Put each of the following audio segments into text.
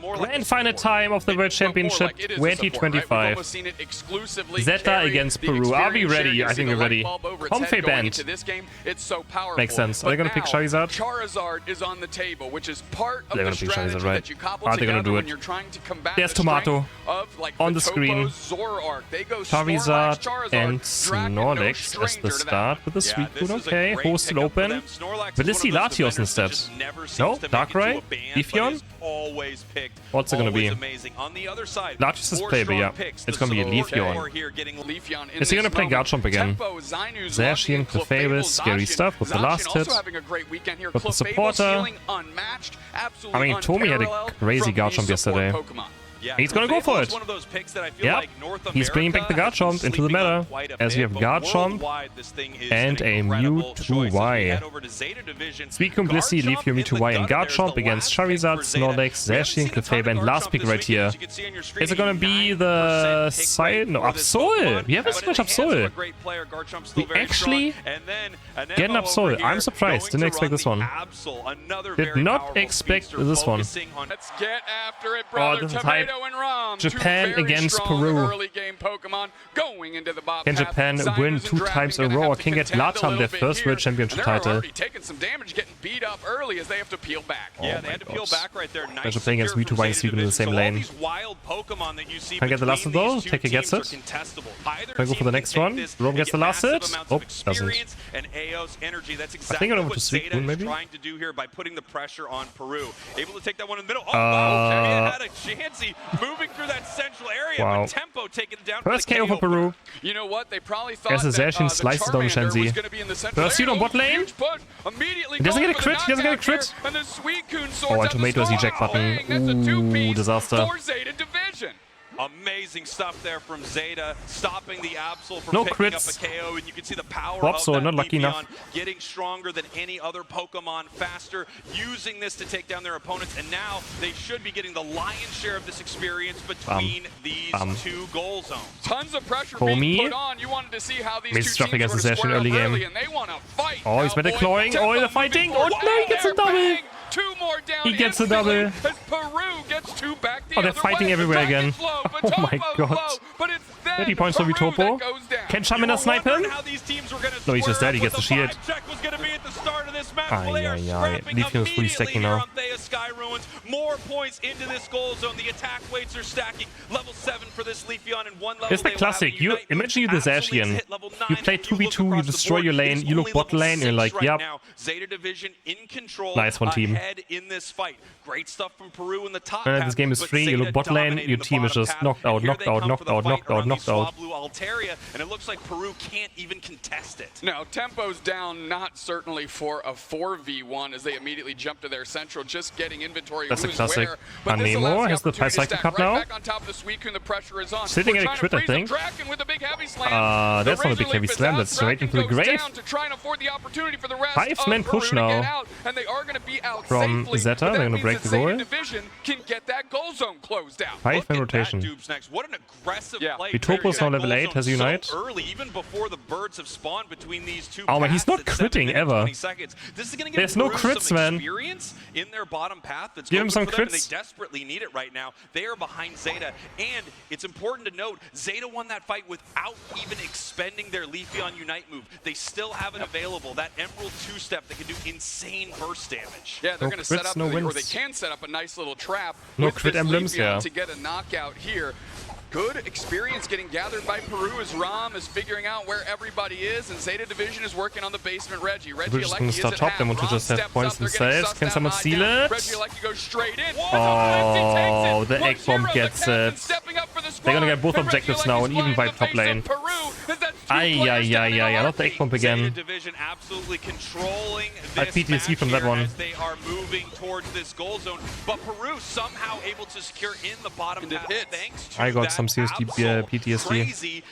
Grand final time of the World Championship 2025. Zeta against Peru. Are we ready? I think we're ready. Comfey band. Makes sense. Are they gonna pick Charizard? Charizard is on the table, which is part of They're the gonna pick strategy Charizard, right? that you cobble Are they gonna together do when it? you're trying to combat There's the Tomato of, like, on the screen. Zoroark. They go Charizard Snorlax, and Dragon, Snorlax as the start with the Suicune. Okay, Host still open. Will this see Latios instead? No? Darkrai? Leafeon? What's it gonna be? Latios is playable, yeah. It's gonna be a Leafeon. Is he gonna play Garchomp again? Zacian, Clefable, scary stuff with the last hit. With the supporter. I mean, Tomi had a crazy Garchomp yesterday. He's gonna go for it. Yeah, he's bringing back the Garchomp into the meta, as we have Garchomp and a Mewtwo-Y. Suicune, Blissey, Leafeon, Mewtwo-Y, and Garchomp against Charizard, Snorlax, Zacian, Clefable, and last pick right here. Is it gonna be the side? No, Absol! We haven't seen much Absol. We actually get an Absol. I'm surprised. Didn't expect this one. Did not expect this one. Oh, this is hype. Japan against Peru. Can Japan win 2 times in a row or can get Latam their first World Championship title? Yeah, they had to peel back right there. Nice. They're playing against Mewtwo-Y and Suicune in the same lane. Can I get the last hit though? Tekka gets it. Can I go for the next one? Rome gets the last hit? Oh, doesn't. I think I'm over to Suicune maybe? Trying to do here by putting the pressure on Peru. Able to take that one in the middle. Oh, had a chancey moving through that central area, wow. but Tempo taking it down. First KO for Peru. You know what? They probably thought As Zacian slices down Shenzi. First hit on bot lane. He doesn't get a crit. He doesn't get a crit. Oh, and Tomato's eject button. Ooh, disaster. Amazing stuff there from Zeta, stopping the Absol from no picking crits. up a KO, and you can see the power Bobso, of that not lucky Leafeon enough. getting stronger than any other Pokemon, faster, using this to take down their opponents, and now they should be getting the lion's share of this experience between these two goal zones. Tons of pressure being put on. You wanted to see how these two teams against the session early game. And they want to fight. Oh, he's better clawing. Oh, they're fighting. Oh, no, he gets a double. Two more down. He gets a double. As Peru gets 2 back the oh, they're fighting everywhere again. Oh my god. 30 points for Vitopo. Can Shamina snipe him? No, he's just dead. He gets the shield. Leafeon is fully stacking now. More points into this goal zone. The attack weights are stacking. Level 7 for this Leafeon and 1 level. It's the classic. You imagine you're the Zacian. You play 2v2, you destroy your lane, you look bot lane, and you're like, yep. Zeta Division in control. Nice one, team. In this fight. Great stuff from Peru in the top. This game is free. You look bot lane, your team is just knocked out, knocked out, knocked out, knocked out, knocked out. And it looks like Peru can't even contest it. No, tempo's down, not certainly for a 4v1 as they immediately jump to their central, just getting inventory. That's a classic. Nemo has the Psychic Cup now. Sitting at a crit, I think. That's not a big heavy slam, that's straight into the grave. 5-man push now from Zeta. They're going to break the goal. 5-man rotation. Vitopo's now level 8, has Unite. Oh man, he's not critting ever. There's no crits, man. Give him some crits. They desperately need it right now. They are behind Zeta, and it's important to note, Zeta won that fight without even expending their Leafeon Unite move. They still have it available, that Emerald 2-step that can do insane burst damage. Yeah, they're going to set up, or they can set up a nice little trap no crit emblems, yeah. to get a knockout here. Good experience getting gathered by Peru as Rom is figuring out where everybody is, and Zeta Division is working on the basement Reggie. We're just going to start top, they want to just have points themselves. Can someone steal it? Oh, the egg bomb gets it. They're going to get both objectives now, and even by top lane. Ay, not the egg bomb again. I PTSD from that one. They are moving towards this goal zone, but Peru somehow able to secure in the bottom path thanks to I got some serious PTSD.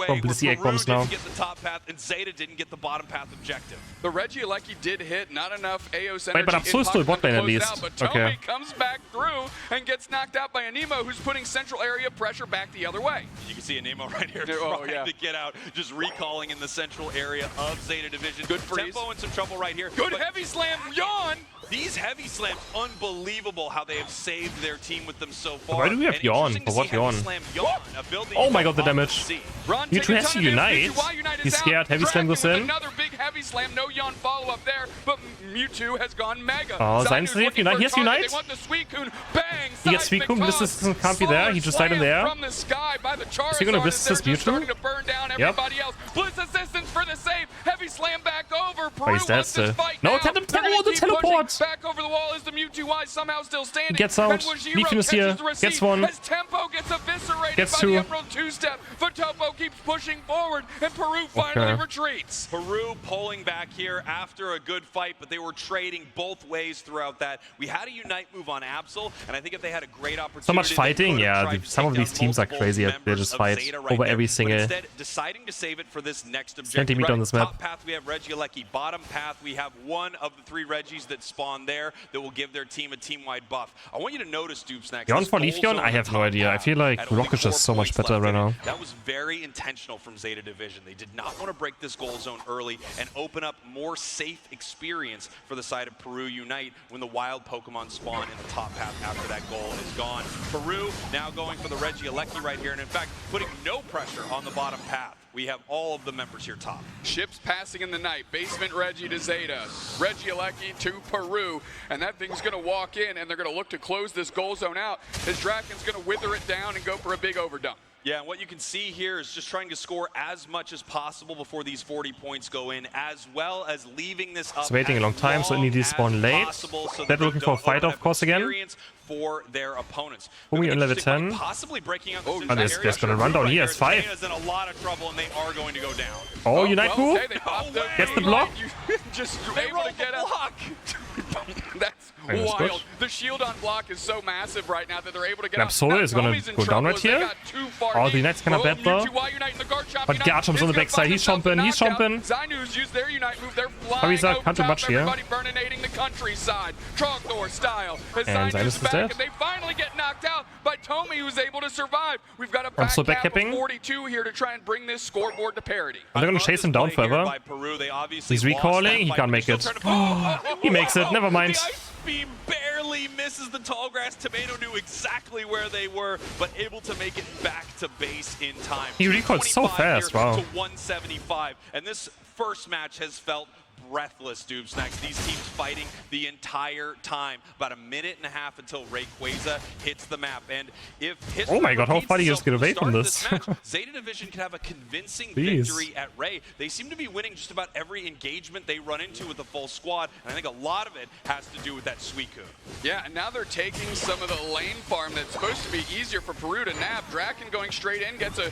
From Blissey egg bombs now. Get the top path, and Zeta didn't get the bottom path objective. The Regieleki did hit, not enough AOS energy. Wait, but Absol still bot lane at least. But Toby comes back through and gets knocked out by Anemo, who's putting central area pressure back the other way. You can see Anemo right here trying to get get out, just recalling in the central area of Zeta Division. Good freeze. Tempo in some trouble right here. Good heavy slam, Yawn! These heavy slams, unbelievable how they have saved their team with them so far. Why do we have Yawn? For what Yawn? Oh my god, the damage. Mewtwo has to unite. He's scared. Heavy slam goes in. Another big heavy slam. No Yawn follow-up there, but Mewtwo has gone mega. Oh, sein Safe Unite. He has Unite. He gets Suicune. This can't be there. He just died in there. Is he gonna resist his Mewtwo? Yep. Bliss assistance for the save. Heavy slam back over. Oh, he's dead still. No, the teleport. Back over the wall is the Mewtwo somehow still standing. Gets out. Leafeon is here. Gets one. As Tempo gets eviscerated gets by two. the Emerald two-step. But Topo keeps pushing forward, and Peru finally retreats. Peru pulling back here after a good fight, but they were trading both ways throughout that. We had a Unite move on Absol, and I think if they had a great opportunity... So much fighting, yeah. Some of these teams are crazy. They just fight over every single... Instead, deciding to save it for this next objective. Centimeter on this map. Top path, we have Regieleki. Bottom path, we have one of the 3 Regis that spawn there that will give their team a team-wide buff. I want you to notice, Doopsnax. Yawn for Leafeon? I have no idea. I feel like Rockish is so much better right now. That was very intentional from Zeta Division. They did not want to break this goal zone early and open up more safe experience for the side of Peru Unite when the wild Pokemon spawn in the top path after that goal is gone. Peru now going for the Regieleki right here, and in fact, putting no pressure on the bottom path. We have all of the members here top. Ships passing in the night. Basement Reggie to Zeta. Regieleki to Peru. And that thing's going to walk in, and they're going to look to close this goal zone out. As Draken's going to wither it down and go for a big overdump. Yeah, and what you can see here is just trying to score as much as possible before these 40 points go in, as well as leaving this up. It's waiting a long time, so it needs to spawn late. They're looking for a fight, of course, again. For their opponents. Only on level 10. Possibly breaking out Oh, there's gonna run down. He has 5. In a lot of trouble, and they are going to go down. Oh, Unite move. Gets the block. Just able to get a block. That's wild. The shield on block is so massive right now that they're able to get Absol is gonna go down right here. Oh, the Unite's kind of bad though. But Garchomp's on the backside. He's chomping. He's chomping. Zanu's used their Unite move. They're flying can't do much here. Everybody burninating the countryside. Trogdor style. And Zanu's is dead. And they finally get knocked out by Tomi, who's able to survive. We've got a back cap of 42 here to try and bring this scoreboard to parity. They're gonna chase him down forever. He's recalling. He can't make it. He makes it. Never mind. The ice beam barely misses the tall grass. Tomato knew exactly where they were, but able to make it back to base in time. He recalled so fast. Wow. To 175, and this first match has felt breathless, Doobsnacks. These teams fighting the entire time. About a minute and a half until Rayquaza hits the map. And if oh my god, how far do you just get away from this? Match, Zeta Division can have a convincing victory at Ray. They seem to be winning just about every engagement they run into with the full squad. And I think a lot of it has to do with that Suicune. Yeah, and now they're taking some of the lane farm that's supposed to be easier for Peru to nab. Draken going straight in, gets a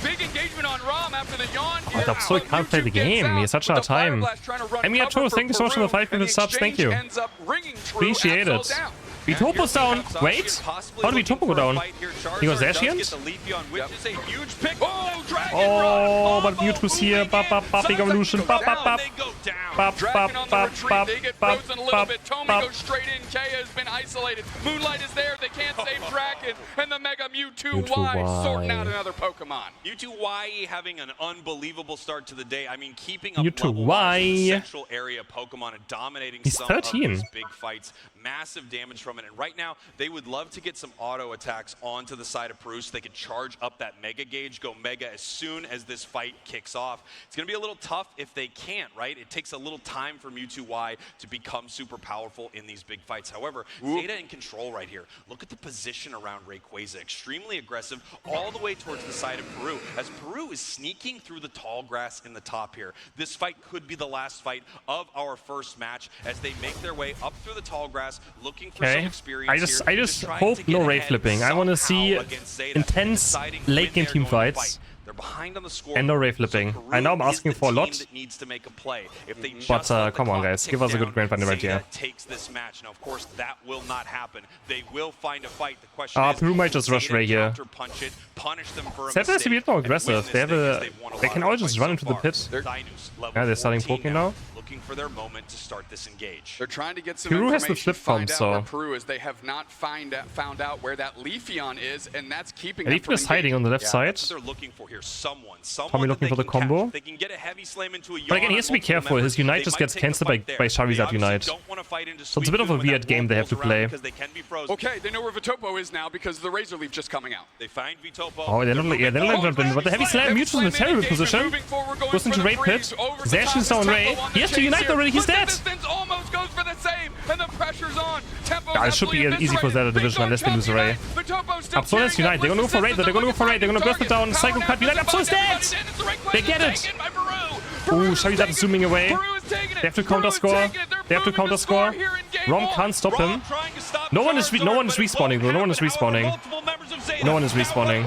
big engagement on Rom after the yawn. Oh, Absol can't play the game. He has such a hard time. Emiato, thank you so much for the 500 subs. Thank you. Appreciate it. Vitopo's down. Wait. How did Vitopo go down? He goes Ashians? Oh, but Mewtwo's here. Bop, bop, bop. Big evolution. Bop, bop, bop. Bop, bop, bop, bop, bop, bop, bop. Straight in. Kea has been isolated. Moonlight is there. They can't save Draken. And the Mega Mewtwo sorting out another Pokemon. Mewtwo having an unbelievable start to the day. I mean, keeping up Mewtwo central area Pokemon and dominating He's some 13. of these big fights. Massive damage from it. And right now, they would love to get some auto attacks onto the side of Peru so they could charge up that Mega Gauge, go Mega as soon as this fight kicks off. It's going to be a little tough if they can't, right? It takes a little time for Mewtwo to become super powerful in these big fights. However, Zeta in control right here. Look at the position around Rayquaza. Extremely aggressive all the way towards the side of Peru. As Peru is sneaking through the tall grass in the top here. This fight could be the last fight of our first match as they make their way up through the tall grass, looking for some experience. I just hope no Ray flipping. I want to see intense late game team fights. They're behind on the score. And no Ray flipping. I know I'm asking for a lot. But come on, guys, give us a good grand final right here. Takes this match. Now, of course, that will not happen. They will find a fight. The question is, Peru might just rush Ray here. Zeta is a bit more aggressive. They can all just run into the pit. Yeah, they're starting poking now. Looking for their moment to start this engage. They're trying to get some Peru has the information, flip phone, so Peru is they have not found out where that Leafeon is, and that's keeping Leafeon is hiding on the left side. That's what they're looking for here. there's someone Tommy looking for the combo. They can get a heavy slam into a But again, he has to be careful. His Unite just gets cancelled by Charizard Unite. So it's a bit of a weird game they have to play. Okay, they know where Vitopo is now because the Razor Leaf just coming out. They find Vitopo. Oh, they're not but the heavy slam. Mewtwo's in a terrible position. Goes into Raid Pit. Zash is on Ray. He has to Unite already. He's dead. Almost goes for the save, and the pressure's on. Yeah, it should be easy for Zeta Division unless they lose a Ray. Absol's Unite. They're gonna go for Raid. They're gonna go for Raid. They're gonna burst it down. Psycho Cut. Unite. Absol's dead. They get it. Ooh, Charizard is zooming away. They have to counter score. They have to counter score. Rom can't stop him. No one is respawning though. No one is respawning. No one is respawning.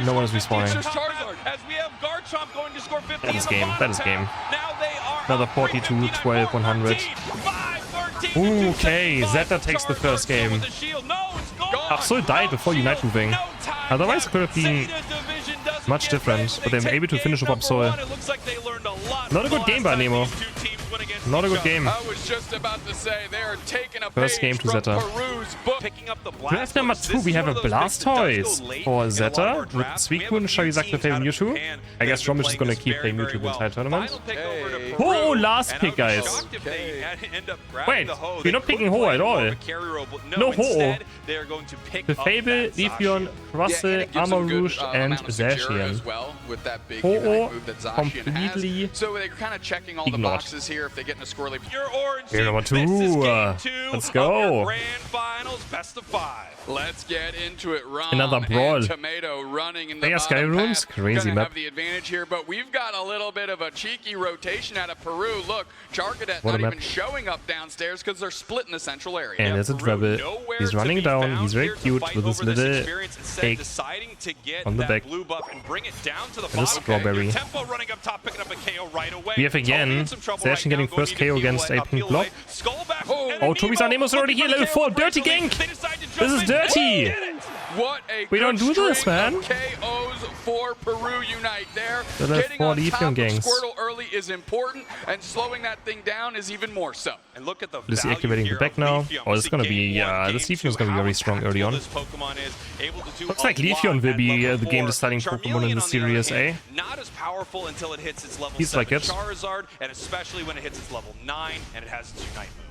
No one is respawning. That is game. That is game. Another 42, 12, 100. Ooh, okay, Zeta takes the first game. Absol died before Unite moving. Otherwise, it could have been much different, but they were able to finish with Absol. Not a good game by Nemo. Not a good game. I was just about to say they are taking a First game to Zeta. Draft number 2, we have a Blastoise for Zeta with Suicune, Charizard to play Mewtwo. I guess Romish is gonna keep playing Mewtwo the entire tournament. Oh, last pick, guys. Wait, you're not picking Ho at all. No Ho. The Fable, Leafeon, Russell, Armor Rouge, and Zacian. Ho completely ignored. Here if they get in a score lead. Here, number 2. Let's go. Let's get into it. Ron Another brawl. and Tomato running in the They are Sky Runes. Crazy Gonna map. have the advantage here, but we've got a little bit of a cheeky rotation out of Peru. Look, Jarkadet not even showing up downstairs because they're split in the central area. And there's a Rebel. He's running down. He's very cute with his little egg on the back. And a strawberry. We have again Zacian getting first KO against a pink block. Oh, Tobi's Nemo's already here. Level 4. Dirty gank. This is dirty. What a we don't do this, man. KOs for Peru Unite there. So getting on top of gangs. Squirtle early is important, and slowing that thing down is even more so. And look at the this is activating the back now. Oh, this is gonna be this Leafeon is gonna be very strong early on. Looks like Leafeon will be the game deciding Pokemon in the series, eh? Not as powerful until it hits its level 7 like it. Charizard, and especially when it hits its level 9 and it has its Unite move.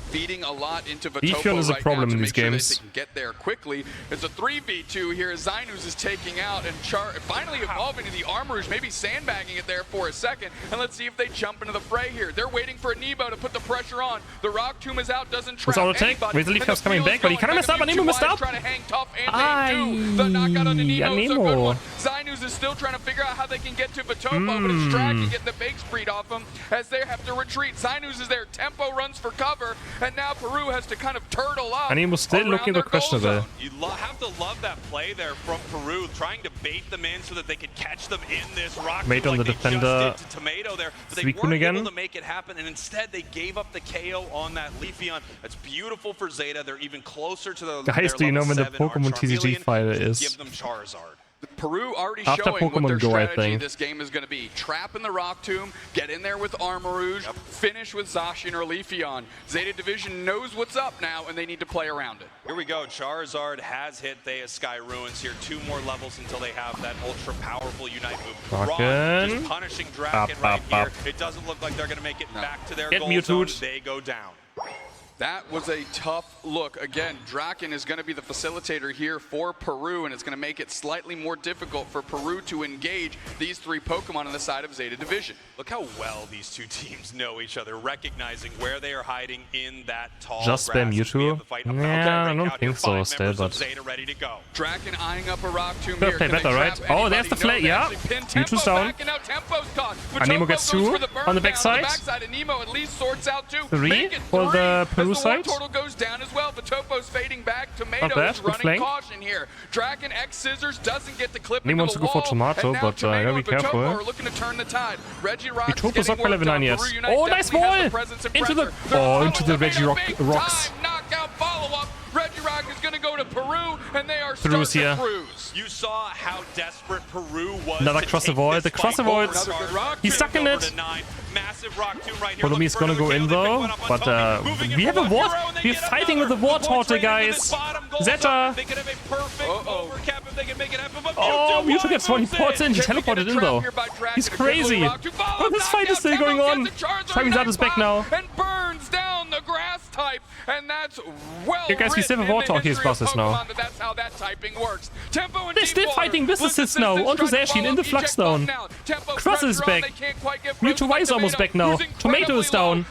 Feeding a lot into Vitopo Leafeon is a problem in these games. They can get there quickly. It's a 3v2 here. Zainuz is taking out and finally evolving to the Armorers, maybe sandbagging it there for a second. And let's see if they jump into the fray here. They're waiting for Nebo to put the pressure on. The Rock Tomb is out, doesn't trap anybody. Razor Leaf Cup's coming back, but he kind of messed up. Nemo messed up. Trying to hang tough, and they do. The knockout on Nemo is a good one. Zainuz is still trying to figure out how they can get to Vitopo, but it's dragging, getting the bake spreed off him as they have to retreat. Zainuz is there. Tempo runs for cover, and now Peru has to kind of turtle up. And he was still looking at questionable. You have to love that play there from Peru, trying to bait them in so that they could catch them in this rock. Mate on the defender. Tomato there, but they weren't able to make it happen, and instead they gave up the KO on that Leafeon. That's beautiful for Zeta. They're even closer to the guys, do you know when the Pokemon TCG file is? Give them Charizard. Peru already After showing Pokemon what their Go, strategy this game is going to be. Trap in the Rock Tomb, get in there with Armor Rouge, finish with Zacian or Leafeon. Zeta Division knows what's up now, and they need to play around it. Here we go. Charizard has hit Thea's Sky Ruins here. 2 more levels until they have that ultra powerful Unite move. Ron just punishing Draken right here. It doesn't look like they're going to make it back to their goal zone. They go down. That was a tough look. Again, Draken is going to be the facilitator here for Peru, and it's going to make it slightly more difficult for Peru to engage these 3 Pokemon on the side of Zeta Division. Look how well these 2 teams know each other, recognizing where they are hiding in that tall just spam Mewtwo? Yeah, I don't think so still, but... Zeta ready to go. Draken eyeing up a Rock Tomb here. Play better, right? Oh, there's the flare, yeah. Mewtwo's down. Anemo gets 2 on the backside. Anemo at least sorts out 2. 3 for the Peru side. Total goes down as well. Vitopo's fading back. Tomato is running caution here. Draken X Scissors doesn't get the clip. He wants to go for Tomato, but gotta be careful. Are looking to turn the tide. Reggie Rock. Vitopo's not level 9 yet. Oh, nice ball! Into the Reggie rocks. Knockout follow-up. Reggie Rock is going to go to Peru, and they are starting to cruise. You saw how desperate Peru was. Another cross avoid. The cross avoid. He's stuck in it. Follow is gonna go in though, but we have a ward. We're fighting with the ward turtle, guys. Zeta. they can make it happen, but Oh, Mewtwo gets one. He ports in. He teleported in, though. He's crazy. Oh, this fight is still going on. Charizard is back now. And burns down the grass type, and that's well. Here, guys, we still have a Warthog here, process now. That's how that typing works. Tempo and They're still fighting with assist now. Onto Zacian in the Flux Zone. Cross is back. Mewtwo Y is almost back now. Tomato is down.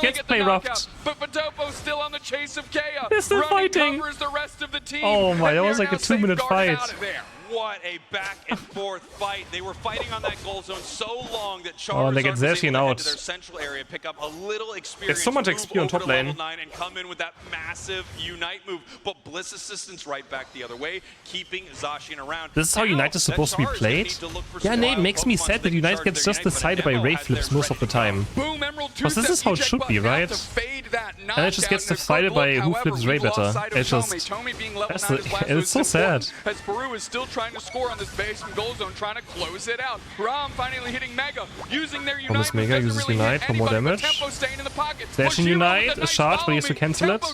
Gets play roughed. But Vidopo's still on the chase of Kea. They're still fighting. The rest of the team. Oh my, that was like a 2-minute fight. What a back and forth fight. They were fighting on that goal zone so long that Charizard they get Zacian out. to their central area, pick up a little experience. There's so much XP on top lane. Level 9 and come in with that massive Unite move. But Bliss assistance right back the other way, keeping Zacian around. This is how Unite is supposed to be played? Yeah, Nate, makes me sad that Unite gets just decided by Ray flips most of the time. Because this is how it should be, right? And it just gets decided by who flips Ray better. It's just... it's so sad. As Peru is still trying to score on this base from goal zone, trying to close it out. Rom finally hitting Mega, using their Unite. Mega uses Unite for more damage. Zacian Unite is charged, but he has to cancel it.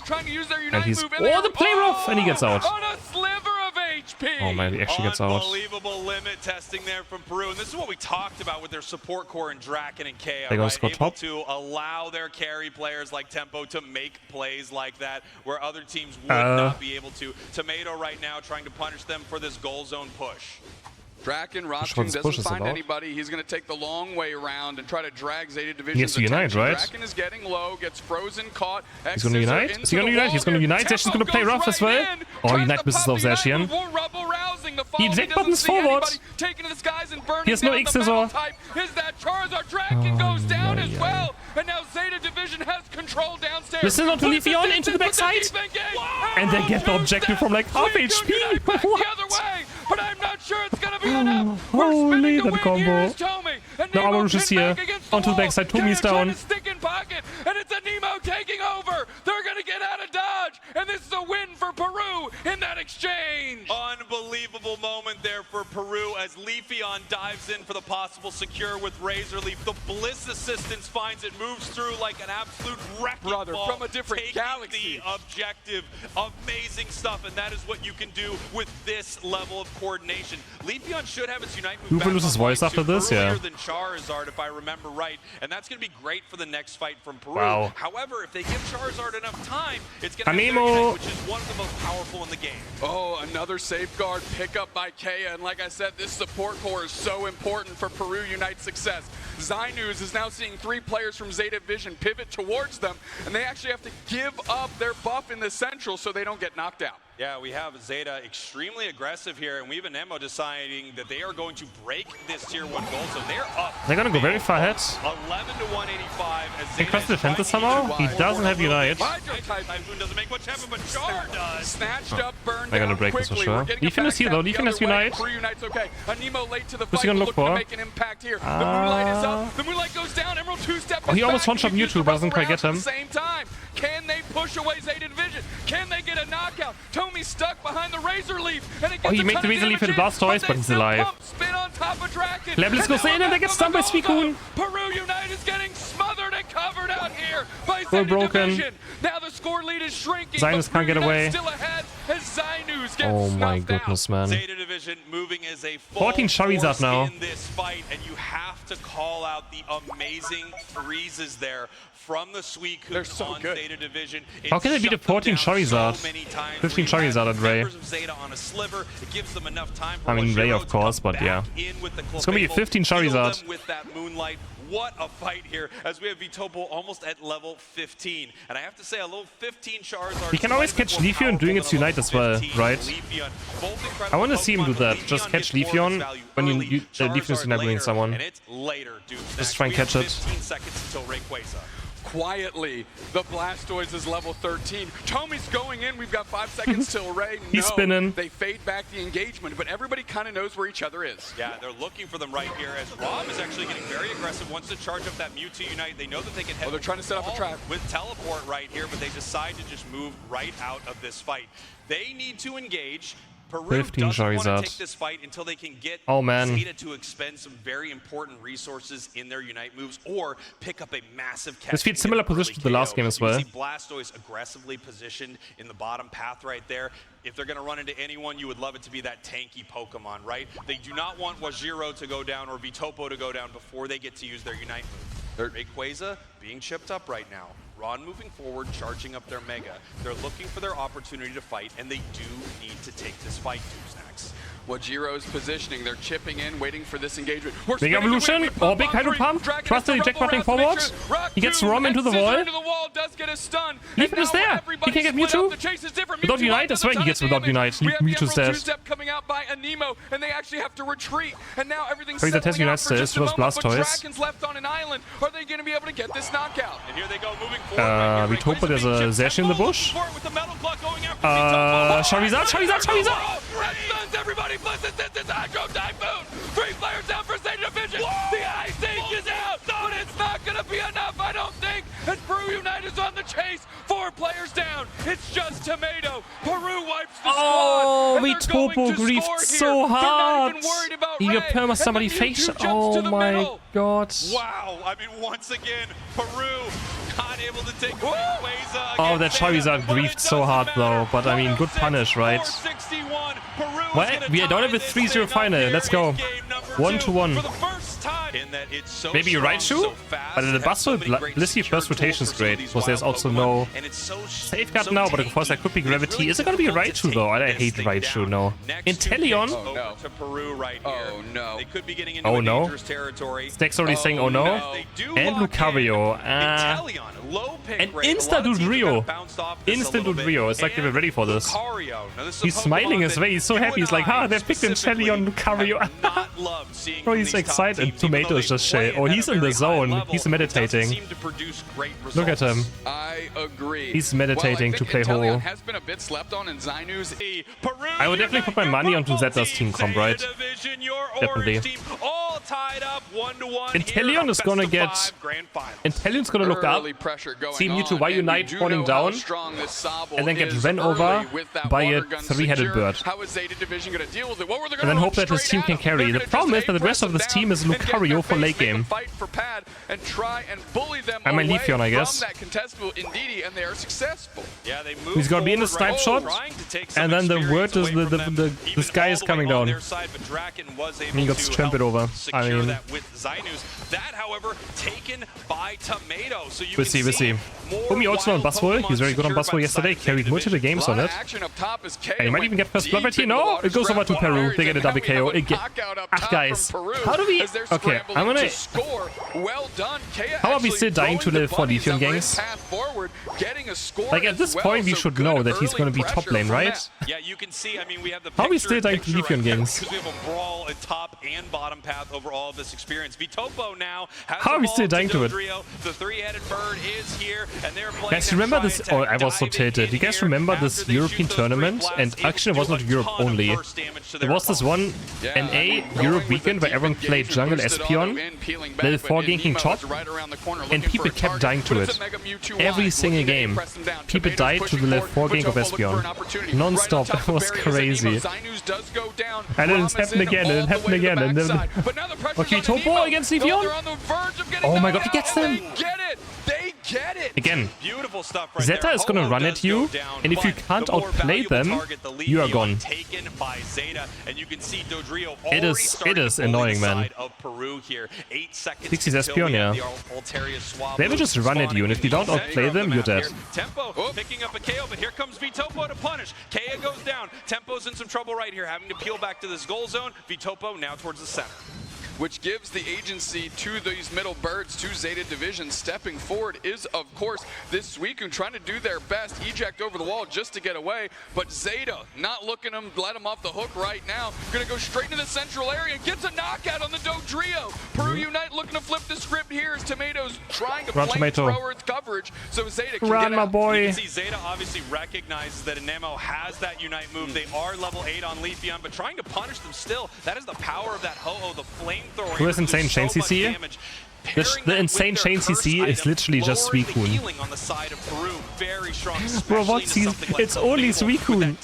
And he's... oh, the play rough! And he gets out. On a sliver of HP. Oh man, he actually gets out. Unbelievable limit testing there from Peru. And this is what we talked about with their support core in Draken and Kea. They're gonna score top. To allow their carry players like Tempo to make plays like that, where other teams would not be able to. Tomato right now trying to punish them for this goal zone push. Draken Rockton doesn't find anybody. He's going to take the long way around and try to drag Zeta Division. He has to Unite, right? Draken is getting low, gets frozen, caught. He's going to Unite? Is he going to Unite? He's going to Unite. Zacian's going to play rough as well. Oh, Unite misses off Zacian. He eject buttons forward. He has no X scissor. Draken goes down as well. And now Zeta Division has control downstairs. This is not to Leafeon into the backside. And they get the objective from like half HP. What? The other way, but I'm not sure it's going to be enough. Holy, that combo. No, Armor is here. Onto the backside, Tommy's down. And it's a Nemo taking over. They're going to get out of dodge. And this is a win for Peru in that exchange. Unbelievable moment there for Peru as Leafeon dives in for the possible secure with Razor Leaf. The Bliss assistance finds it, moves through like an absolute wrecking ball. From a different galaxy. The objective. Amazing stuff, and that is what you can do with this level of coordination. Leafeon should have its Unite move back loses voice after this, yeah. Than Charizard, if I remember right, and that's going to be great for the next fight from Peru. Wow. However, if they give Charizard enough time, it's going to have Unite, which is one of the most powerful in the game. Oh, another safeguard pickup by Kea, and like I said, this support core is so important for Peru Unite's success. Zainuz is now seeing 3 players from Zeta Vision pivot towards them, and they actually have to give up their buff in the central so they don't get knocked out. Yeah, we have Zeta extremely aggressive here, and we have an Nemo deciding that they are going to break this tier 1 goal, so they're up. They're gonna go very far ahead. 11 to 185. As He crossed the defender somehow. He doesn't have Unite. Typhoon doesn't make much happen, but Char does. Snatched up, burned They're gonna break this for sure. Leafeon is here though. Leafeon has Unite. Unite's okay. A Nemo late to the What's fight, he gonna look looking for? to make an impact here. The Moonlight is up. The Moonlight goes down. Emerald 2-step. Oh, he almost one-shot Mewtwo, but doesn't quite get him. At the same time, can they push away Zeta Division? Can they get a knockout? Tommy's stuck behind the Razor Leaf, and it gets he made the Razor Leaf with the Blastoise, but he's alive. Spin on top of Draken. Leblis goes in and they get stunned by Suicune. Peru Unite is getting smothered and covered out here by We're Zeta broken. Division. Now the score lead is shrinking. Zainuz can't get away. Still ahead as Zainuz gets Oh my snuffed out. goodness, man. Zeta Division moving as a full 14 Charizard force now. in this fight, and you have to call out the amazing freezes there from the Suicune. They're so on good. Zeta Division. How can they beat a 14 Charizard? 15 Charizard at Ray. Zeta on a sliver. It gives them enough time for I mean, Ray, Hero of course, to come but yeah. back in with the It's gonna be a 15 Charizard. With that Moonlight. What a fight here, as we have Vitopo almost at level 15. And I have to say, a little 15 Charizard. He can always catch Leafeon doing its Unite as well, right? I want to see him do that. Just catch Leafeon when Leafeon is Uniting someone. And it's later, dude. Just try and catch it. 15 seconds until Rayquaza. Quietly, the Blastoise is level 13. Tommy's going in. We've got 5 seconds till Ray. He's spinning. They fade back the engagement, but everybody kind of knows where each other is. Yeah, they're looking for them right here as Rob is actually getting very aggressive. Wants to charge up that Mewtwo Unite. They know that they can head they're trying to set up a trap with teleport right here, but they decide to just move right out of this fight. They need to engage. Peru 15 doesn't want to Charizard. take this fight until they can get Oh, man. Zeta to expend some very important resources in their Unite moves or pick up a massive catch. This feels similar position to the last game as well. You see Blastoise aggressively positioned in the bottom path right there. If they're going to run into anyone, you would love it to be that tanky Pokemon, right? They do not want Wajiro to go down or Vitopo to go down before they get to use their Unite move. Rayquaza being chipped up right now. Ron moving forward, charging up their Mega. They're looking for their opportunity to fight, and they do need to take this fight, Doomsnacks. Wajiro's positioning, they're chipping in, waiting for this engagement. Big evolution, or big hydro pump. Trust the eject button forward. He gets Rom into the wall. Leafeon is there. He can get Mewtwo. Without Unite, I swear he gets without Unite. Mewtwo's dead. Coming out by Anemo, and they actually have to retreat. And now everything's Charizard has Unite status versus Blastoise. Dragons left on an island. Are they going to be able to get this knockout? And here they go, moving forward. Vitopo, there's a Zacian in the bush. Charizard! Everybody, plus it's Hydro Typhoon! 3 players down for Zeta Division! Whoa! The Ice is out! But it's not gonna be enough, I don't think! And Peru Unite is on the chase! 4 players down! It's just Tomato! Peru wipes the squad! Oh, Vitopo griefed so hard! He got perma somebody face. Oh my god. Wow, I mean, once again, Peru not able to take Rayquaza. Oh, that Charizard griefed so hard though, but I mean, good punish, right? Well, we don't have a 3-0 final. Let's go. 1-1. Maybe Raichu? But in the Bustle, Blissey first rotation is great, because there's also no safeguard now, but of course there could be Gravity. Is it gonna be Raichu though? I hate Raichu, no. Inteleon? Oh no. Oh no? Stack's already saying oh no? And Lucario. And Insta Dodrio. Instant Dodrio. It's like they were ready for this. He's smiling as well. He's so happy. He's like, they picked Inteleon Lucario. Bro, he's excited. Tomato is just chill. Oh, he's in the zone. He's meditating. Look at him. I agree. He's meditating to play Ho. Has been a bit slept on in Zainu's. I would definitely put my money onto Zeta's team comp, right? Definitely. Inteleon is gonna get... Inteleon's gonna look up, see Mewtwo Y Unite falling down, and then get ran over by a 3-headed bird. And then hope that his team can carry. The problem is that the rest of this team is Lucario for late game. I might Leafeon, I guess. He's gonna be in the snipe shot, and then the word is the sky is coming down. And he got trampled over. I mean, that, however, taken by Tomato. So we'll see. Umi also on Buzzwole. He's very good on Buzzwole yesterday. Carried multiple games on it. And he might even get first blood right here. No, it goes over to Peru. They get a double KO. Guys, how do we... Okay, I'm gonna... How are we still dying to live for Leafeon gangs? Like, at this point, we should know that he's gonna be top lane, right? Yeah, you can see, I mean, we have the how are we still dying to Leafeon gangs? Because we have a brawl at top and bottom path over all of this experience. Vitopo now has how are we still dying to it? The 3-headed bird is here, and they're playing. Guys, remember this? Oh, I was so tilted. Do you guys remember this European tournament? And actually, it was not Europe only. There was this one NA Europe weekend where everyone played jungle Espeon, level 4 ganking top, and people kept dying to it. Every single game, people died to the level 4 gank of Espeon. Non-stop. That was crazy. And then it happened again, and then... Okay, Topo against Leafeon? Oh my god, he gets them! Again, Zeta is gonna run at you, and if you can't outplay them, you are gone. It is annoying, man. 60's Espeon, yeah. They will just run at you, and if you don't outplay them, you're dead. Tempo picking up a KO, but here comes Vitopo to punish. Kea goes down. Tempo's in some trouble right here, having to peel back to this goal zone. Vitopo now towards the center. Which gives the agency to these middle birds, to Zeta Division. Stepping forward is, of course, this Suicune trying to do their best, eject over the wall just to get away, but Zeta not looking to let him off the hook right now. Gonna go straight into the central area and gets a knockout on the Dodrio. Peru Unite looking to flip the script here as Tomato's trying to flamethrower its coverage, so Zeta can get my out. boy. You can see Zeta obviously recognizes that Anemo has that Unite move. They are level 8 on Leafeon, but trying to punish them still. That is the power of that Ho-Oh, the flamethrower. Who has insane chain CC? The insane chain CC is literally just Suicune. Bro, what's he? It's only Suicune.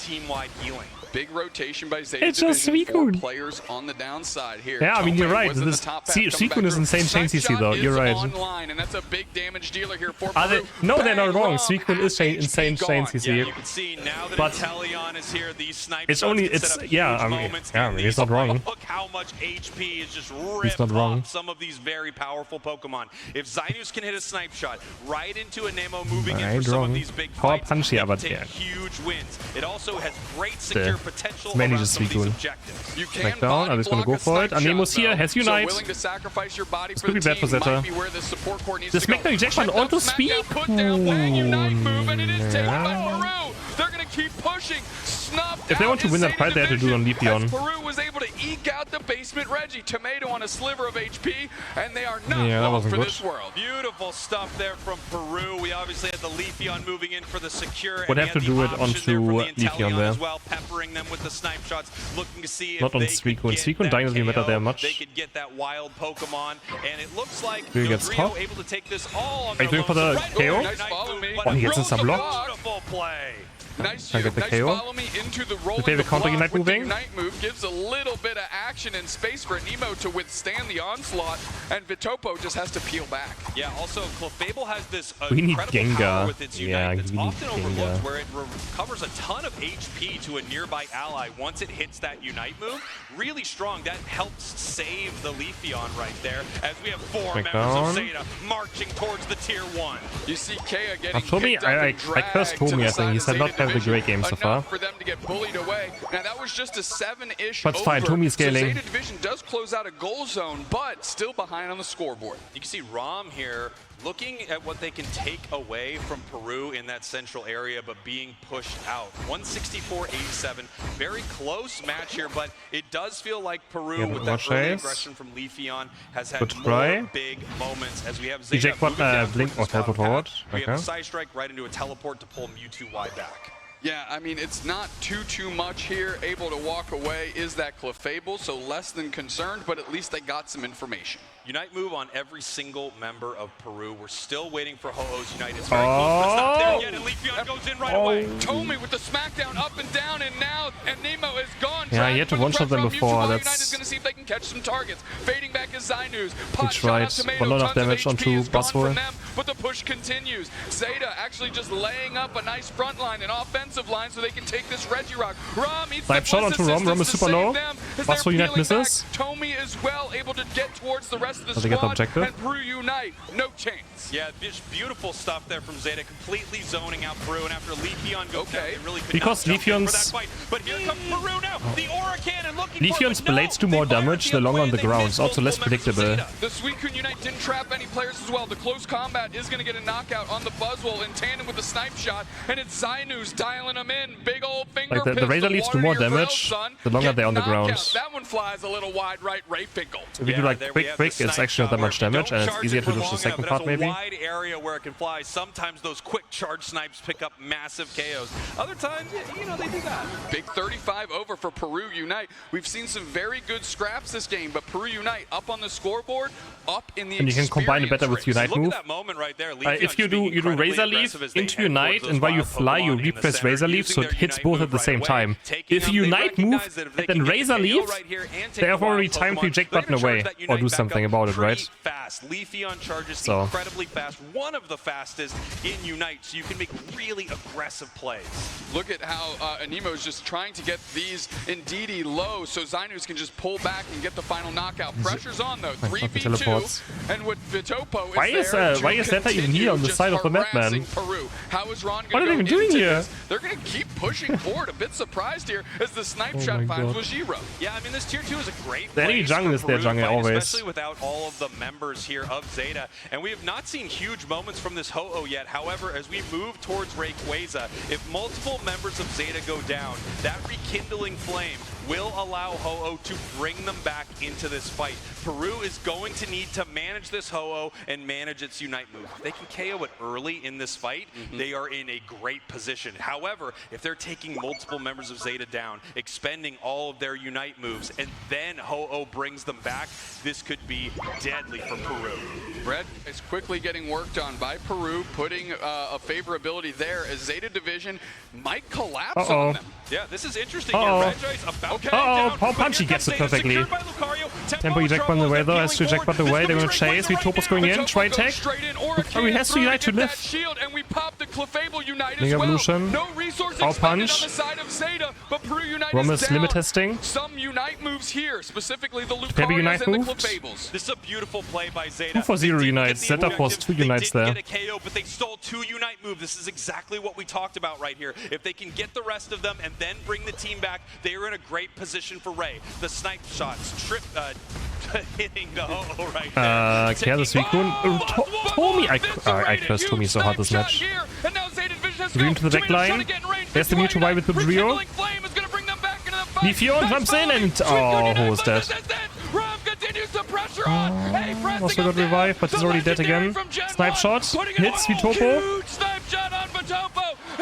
Big rotation by Zeta. It's just Division, 4 Suicune. players on the downside here. Yeah, I mean, you're right. Was in the This top half, coming Suicune back is through. insane chain CC Snapshot though. is You're right. online, and that's a big damage dealer here for Are they, Peru. no, they're not Bang, wrong. Rom, Suicune is half insane HP chain gone. CC. Yeah, you can see now that But Inteleon is here, these snipe it's shots only can set it's up yeah. huge I mean, moments yeah. I in mean, these. he's not wrong. Look how much HP is just He's ripped not wrong. off some of these very powerful Pokemon. If Zainus can hit a snipe shot right into a Nemo moving in for some of these big Power fights, punch here, they aber can take yeah. huge wins. It also has great secure potential It's mainly around just some of these Suicune. objectives. You can Smackdown, body Ali's gonna block go a for it. snipe Anemo's shot, here, though. has Unite. So willing to sacrifice your body for could the be bad for team Zeta. might be where the support core needs The to go. Smackdown eject button Check onto out speed? Smackdown, put down Wang Unite Ooh, move, and it is taken by yeah. Peru. They're going to keep pushing. Snuffed If they want to out win is that fight, Zeta they have to do it on Division, Leafeon. as Peru was able to eke out the basement Reggie. Tomato on a sliver of HP, and they are not Yeah, that long wasn't for good. this world. Beautiful stuff there from Peru. We obviously had the Leafeon moving in for the secure. Would and have we to had do the it option onto there from the Leafeon Inteleon there. as well, peppering them with the snipe shots, looking to see if Not on they Suicune. could get Suicune that doesn't even matter KO. that much. They could get that wild Pokemon, and it looks like Who gets Dodrio top? able to take this all on Are you their going for own. the Right KO? over Nice Night follow Move, me. but Oh, he gets Rolls in some the block. beautiful play. Nice, Can I get the nice KO? follow me into the roll. Okay, of the counter block Unite with moving. The Unite move gives a little bit of action and space for Nemo to withstand the onslaught, and Vitopo just has to peel back. Yeah, also, Clefable has this We need incredible power Gengar. with its Yeah, Unite that's we need often Gengar. overlooked, where it recovers a ton of HP to a nearby ally once it hits that Unite move. Really strong. That helps save the Leafeon right there, as we have 4 members down. of Zeta marching towards the Tier 1. You see Kea getting Tomi, picked up and I dragged cursed to Tomi, the I side think. He of said Zeta not have the Division, great game so enough far. for them to get bullied away. Now that was just a 7-ish But it's fine, over. Tomi's scaling. So Zeta Division does close out a goal zone, but still behind on the scoreboard. You can see Rom here looking at what they can take away from Peru in that central area, but being pushed out. 164-87, very close match here, but it does feel like Peru, Yeah, with more that early chase. aggression from Leafeon, has had Good more try. big moments as we have Zeta Eject button, moving down blink towards or the bottom teleport. path. We have Okay. a side strike right into a teleport to pull Mewtwo wide back. Yeah, I mean, it's not too much here. Able to walk away is that Clefable, so less than concerned, but at least they got some information. Unite move on every single member of Peru. We're still waiting for Ho-Oh's Unite. It's very close, but it's not there yet, and Leafeon goes in right away. Tomi with the smackdown up and down, and now Nemo is gone. Yeah, he had to one-shot them before, Unite that's- is going to see if they can catch some targets. Fading back is Zainus. Pot Good shot on right. Tomato. A lot of Tons damage HP onto is gone Buzzwole. from them, but the push continues. Zeta actually just laying up a nice front line, an offensive line, so they can take this Regirock. Rom eats Snipe the shot blitz onto Rom. Rom is assistance super to low. save them as Buzzwole they're Unite peeling misses. back. Tomi is well able to get towards the rest of the Does he get the squad, objective? and Peru Unite, no chance. Yeah, just beautiful stuff there from Zeta, completely zoning out Peru, and after Leafeon goes down, Okay. they really could Because not jump in for that Leafeon's- fight. But here comes Peru now, the Aura Cannon looking Leafeon's for it, but no, blades do more they fired damage the the longer other on the way, and they ground. missed It's also less multiple members of predictable. Zeta. The Suicune Unite didn't trap any players as well. The close combat is going to get a knockout on the Buzzwole in tandem with the snipe shot, and it's Zainus dialing them in. Big old finger Like, the pistol, Razor leads to water more your grill, damage son. the longer Get they're on the ground. knockout. That one flies a little wide right, Ray Finkel. If you do Yeah, like there we quick, have the it's snipe actually not that shot where much if you damage, don't and it's charge easier it to for do the long second enough, part it has maybe. a wide area where it can fly. Sometimes those quick charge snipes pick up massive KOs. Other times, you know, they do that. Big 35 over for Peru Unite. We've seen some very good scraps this game, but Peru Unite up on the scoreboard, up in the And you can combine it better with experience race. Unite Look move. at that moment right there. If you do Razor Leaf into Unite, and while you fly, you repress Razor Leaf, so it hits both at the same time. If you Unite move, and then Razor Leaf, they have already timed the eject button away, or do something about it, right? Fast. Leafeon charges So. incredibly fast, one of the fastest in Unite, so you can make really aggressive plays. Look at how Anemo's just trying to get these Indeedee low so Zainus can just pull back and get the final knockout. Pressure's on though, fucking 3v2, teleports. and with Vitopo is Why is, there to why is Zeta even continue here on the just side of the map, man? harassing Peru. How is Ron What gonna are they go even doing into here? this? They're gonna keep pushing forward. A bit surprised here as the snipe Oh shot my finds God. Wajiro. Yeah, I mean, this tier 2 is a great The enemy place jungle for is their Peru to jungle fight, always. especially without all of the members here of Zeta. And we have not seen huge moments from this Ho-Oh yet. However, as we move towards Rayquaza, if multiple members of Zeta go down, that rekindling flame will allow Ho-Oh to bring them back into this fight. Peru is going to need to manage this Ho-Oh and manage its Unite move. If they can KO it early in this fight, they are in a great position. However, if they're taking multiple members of Zeta down, expending all of their Unite moves, and then Ho-Oh brings them back, this could be deadly for Peru. Red is quickly getting worked on by Peru, putting a favorability there as Zeta Division might collapse on them. Yeah, this is interesting here. Red Joy's about to Power Punch, he gets it perfectly. Tempo eject on the way though, has to eject on the way, they're gonna chase, Vitopo's going in, try attack. Oh, he has to Unite to live. Mega Evolution, Power Punch. Rom is limit testing. Some Unite moves here, specifically the Heavy Lucarios Unite and the moves. Clefables. This is a beautiful play by Zeta. 2 for 0 Unites, Zeta forced 2 Unites there. They didn't get a KO, but they stole 2 Unite moves. This is exactly what we talked about right here. If they can get the rest of them and then bring the team back, they are in a great position for Ray. The snipe shots, hitting the Ho-Oh right there. Care the Suicune. Tommy, I cursed Tommy so hard this match. Dream to the back line. There's the Mewtwo Y with the Drio. Leafeon jumps in and who's dead? Also got revived, but he's already dead again. Snipe shot, hits Vitopo.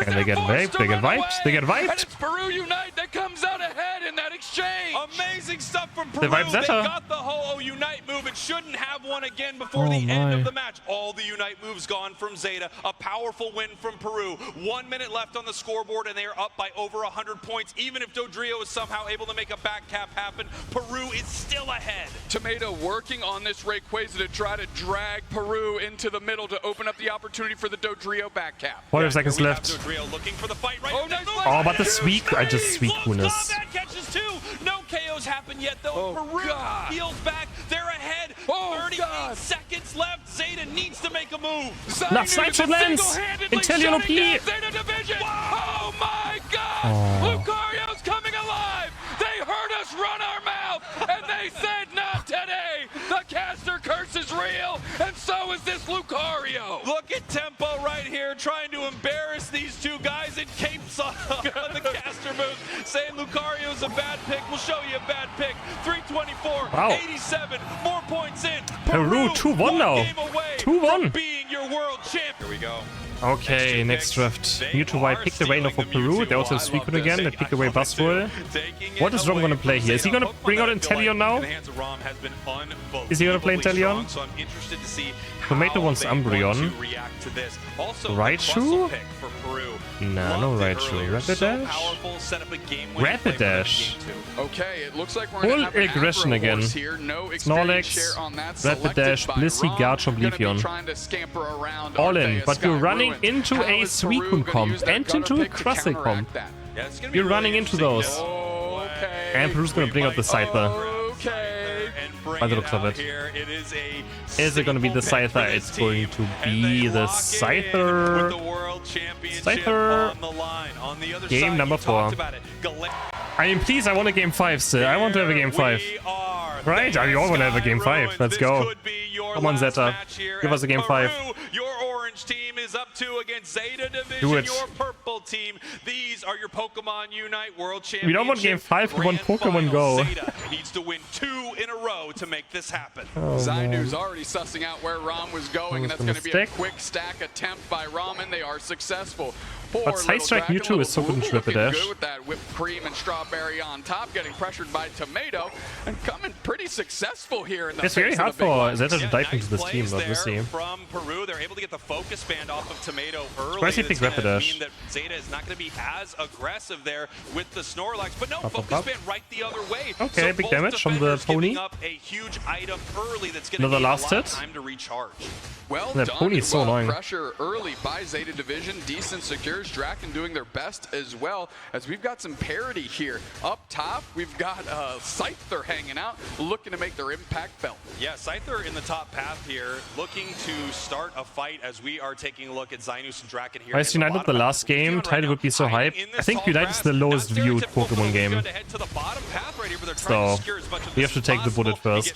And they get wiped, they get wiped, they get wiped. And it's Peru Unite that comes out ahead in that exchange. Amazing stuff from Peru. They wiped They Zeta. got the Ho-Oh Unite move and shouldn't have one again before the end of the match. All the Unite moves gone from Zeta. A powerful win from Peru. 1 minute left on the scoreboard and they are up by over 100 points. Even if Dodrio is somehow able to make a back cap happen, Peru is still ahead. Tomato working on this Rayquaza to try to drag Peru into the middle to open up the opportunity for the Dodrio back cap. 4 seconds left. Dodrio looking for the fight right Oh, nice now. Oh, but the sweep, I just Suicunes. Catches too. No KOs happen yet though. Peru heals back. They're ahead. 38 seconds left. Zeta needs to make a move. Not snipe shot lands. Intellion OP. Zeta Division. Oh my God! Lucario's coming alive. They heard us run our mouth, and they said not today. The caster curse is real, and so is this Lucario. Look at Tempo right here trying to embarrass these two guys in capes on the caster move, saying Lucario's a bad pick. We'll show you a bad pick. 324, wow. 87, more points in. Peru 2-1 now. 2-1. Being your world champ. Here we go. Okay, next draft. Mewtwo Y pick the Rain for Peru. They also have Suicune again. They pick away Buzzwole. What is Rom gonna play here? Is he gonna bring out Intellion now? Is he gonna play Intellion? Tomato wants Umbreon. Raichu? Nah, no Raichu. Rapidash? Rapidash. Okay, it looks like we're Full gonna have an aggression again. here. No Snorlax, Rapidash, Blissey, Garchomp, Leafeon. All in, but you're running into a Suicune comp and into a Crustle comp. You're running into those. And Peru's gonna bring out the Scyther. By the looks of it. Is it gonna be the Scyther? It's going to be the Scyther. Scyther. Game number 4. I mean, please, I want a game 5 still. I want to have a game 5. Right? I all want to have a game 5. Let's go. Come on, Zeta. Give us a game 5. Your orange team is up 2 against Zeta Division. Do it. Your purple team. These are your Pokemon Unite World Championship. We don't want game 5, we want Pokemon Go. Zeta needs to win 2 in a row to make this happen. Zainu's already sussing out where Rom was going, and that's going to be a quick stack attempt by Rom, and they are successful. But Side Strike Mewtwo is so good in Rapidash. Good with that whipped cream and strawberry on top, getting pressured by Tomato, and coming pretty successful here in the It's very hard for Zeta to dive into this team, but we'll see. From Peru, they're able to get the focus band off of Tomato early. Why does he pick Rapidash? Mean that Zeta is not going to be as aggressive there with the Snorlax, but no, focus band right the other way. Okay, big damage from the pony. Up a huge item early that's going Another to last hit. time to recharge. Well that done. pony's so annoying. Pressure early by Zeta Division. Decent secures. Draken doing their best as well, as we've got some parity here. Up top, we've got Scyther hanging out, looking to make their impact felt. Yeah, Scyther in the top path here, looking to start a fight as we are taking a look at Zinus and Draken here. As United the last game, title would be so hype. I think United is the lowest viewed Pokemon game. So, we have to take the bullet first.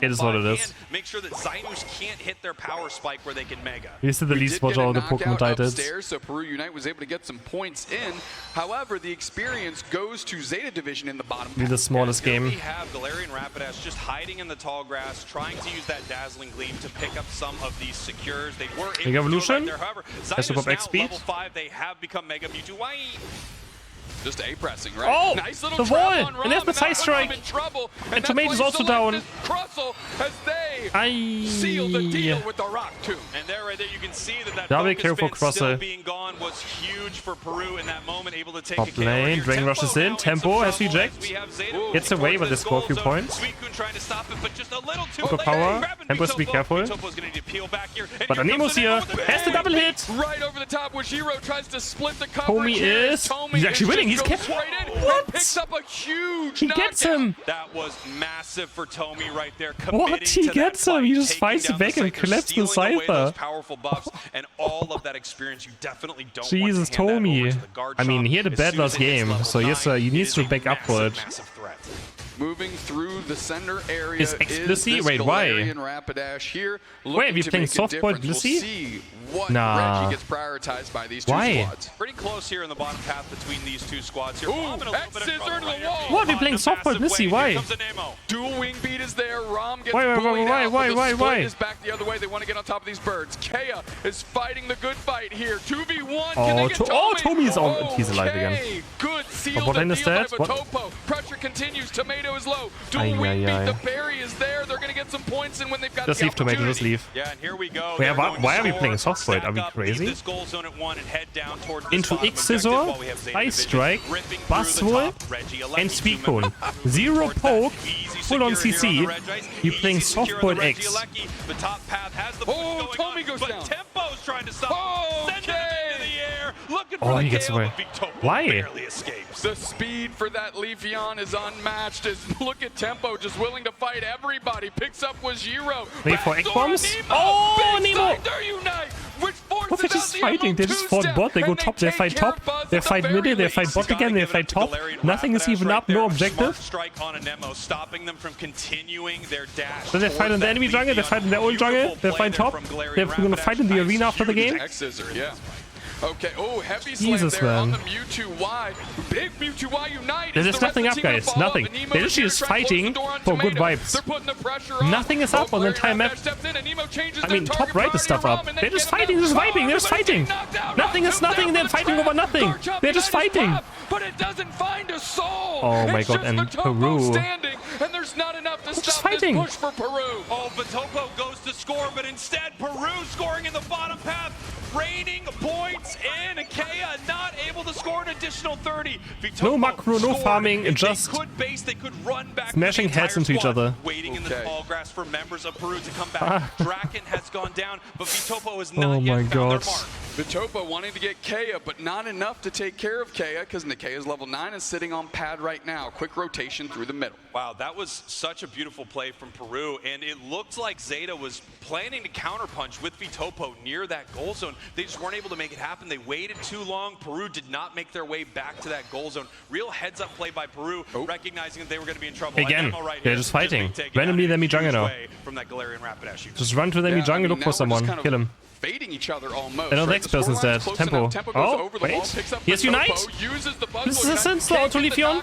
It is what it is. Make sure that Zinus can't hit their power spike where they can mega. This is the least watch all the Pokemon titles. So Peru Unite was able to get some points in. However, the experience goes to Zeta Division in the bottom. Be the smallest game. We have Galarian Rapidash just hiding in the tall grass, trying to use that Dazzling Gleam to pick up some of these secures. They were Mega Evolution. Right there. However, Has to pop X speed. Level 5, they have become Mega Mewtwo. Why? Just A-pressing, right? Oh, nice little the wall! And there's the side strike. And Tomato's also down. Crustle as they seal the deal with the rock too. And there, right there, you can see that Double careful still being gone was huge for Peru in that moment, able to take top lane. Dragon rushes in. Tempo has reject. Gets away, but they score a few points. Trying to stop it, but just a little too Super power. Tempo has to be careful. But Anemo's here. Has the double hit. Right over the top, CrisHeroes tries to split the coverage. Tommy is. He's actually winning. He's what? Picks up a huge he gets him. That was massive for Tommy right there. What? He gets him. He just fights back and collapses the Cypher. Powerful buffs and all of that experience you definitely don't Jesus, Tommy. I mean, he had a bad last game, so yes, he needs to back up for it. Moving through the center area is Blissey? Wait, why? Here, wait, are we playing soft-boiled Blissey? Nah. Reggie gets prioritized by these two squads. Pretty close here in the bottom path between these two squads here. Ooh, X-scissor to the wall. What? Are we playing soft-boiled Blissey? Why? Dual wing beat is there. Rom gets why? is back the other way. They want to get on top of these birds. Kea is fighting the good fight here. 2v1. Can they get Tommy? Tommy's on. He's alive again. Good seal the deal by Vitopo. Pressure continues. Tomato is low. Dual wing beat. The berry is there. They're going to get some points in when they've got just the leave Tomato. Just leave. Yeah, and here we go. Why are we playing soft-boiled? Are we crazy? Into X-Scissor, Ice Strike, Buzzwole, and Sweet Cone. Zero poke, full on CC. You're playing soft-boiled X. Oh, Tommy goes down. Tempo's trying to stop. Send him into the air. Oh, he gets away. Why? The speed for that Leafeon is unmatched. Look at Tempo, just willing to fight everybody. Picks up CrisHeroes. Wait for egg bombs? Oh, Nemo! What, they're just fighting. They just fought bot. They go top. They fight top. They fight middle. They fight bot again. They fight top. Nothing is even up. No objective. Stopping them from continuing their dash. So they fight in the enemy jungle. They fight in their own jungle. They fight top. They're gonna fight in the arena after the game. Yeah. Okay, oh, heavy slam there on the Mewtwo Y. Big Mewtwo Y Unite. There's nothing up, guys. Nothing. They're literally just fighting for good vibes. They're putting the pressure on. Nothing is up on the entire map. I mean, top right is stuff up. They're just fighting. They're just vibing. They're just fighting. Nothing is nothing. They're fighting over nothing. They're just fighting. But it doesn't find a soul. Oh my god, and Peru. Standing, and there's not enough to stop this push for Peru. Oh, Vitopo goes to score, but instead Peru scoring in the bottom path. Raining points in. Kea not able to score an additional 30. Vitopo no macro, no farming, just they could run back smashing heads into each other. Waiting in the tall grass for members of Peru to come back. Draken has gone down, but Vitopo has not yet found their mark. Vitopo wanting to get Kea, but not enough to take care of Kea, because Kea's level 9 is sitting on pad right now. Quick rotation through the middle. Wow, that was such a beautiful play from Peru, and it looked like Zeta was planning to counterpunch with Vitopo near that goal zone. They just weren't able to make it happen. They waited too long. Peru did not make their way back to that goal zone. Real heads-up play by Peru, recognizing that they were going to be in trouble. Again, they're just fighting. Randomly, let me jungle now. From that Galarian Rapidash. Just run to them, jungle, look for someone, kill him. Fading each other almost. Another next person's dead. Tempo. Oh, wait. Yes, Unite? This is a senseless auto Leafeon.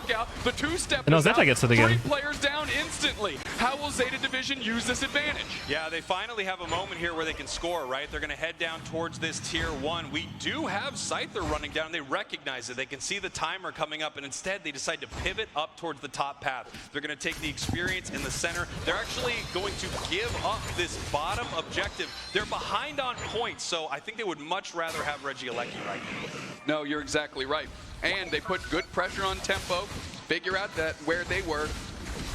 And now Zeta gets it again. 3 players down instantly. How will Zeta Division use this advantage? Yeah, they finally have a moment here where they can score, right? They're going to head down towards this tier 1. We do have Scyther running down. They recognize it. They can see the timer coming up, and instead they decide to pivot up towards the top path. They're going to take the experience in the center. They're actually going to give up this bottom objective. They're behind on points, so I think they would much rather have Reggie right now. No, you're exactly right. And they put good pressure on Tempo, figure out that where they were,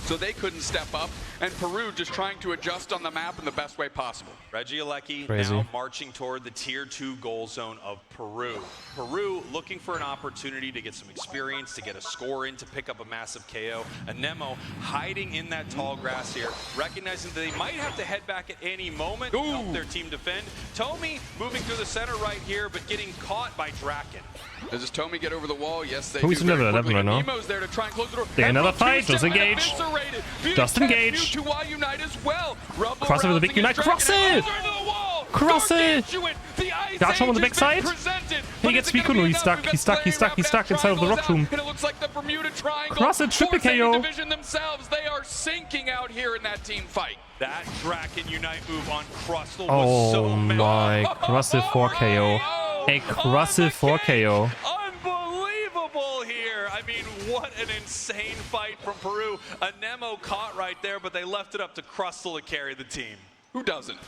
so they couldn't step up, and Peru just trying to adjust on the map in the best way possible. Reggie now marching toward the tier 2 goal zone of Peru. Peru looking for an opportunity to get some experience, to get a score in, to pick up a massive KO. Anemo hiding in that tall grass here, recognizing that they might have to head back at any moment to help their team defend. Tommy moving through the center right here, but getting caught by Draken. Does Tommy get over the wall? Yes, they Tommy's do. Never right now. Nemo's there to try and close the door. Another fight, just engage. Just engage. Unite as well. Cross it with a big Unite. Cross it! Cross it! Garchomp on the backside. He gets Suicune. No, he's stuck. He's stuck inside of the Rock Tomb. And it looks like the Bermuda Triangle. Cross it, triple KO. Division themselves, they are sinking out here in that team fight. That Draken Unite move on Crustle was so my Crustle 4KO. A Crustle 4KO. Unbelievable here. I mean, what an insane fight from Peru. A Nemo caught right there, but they left it up to Crustle to carry the team. Who doesn't?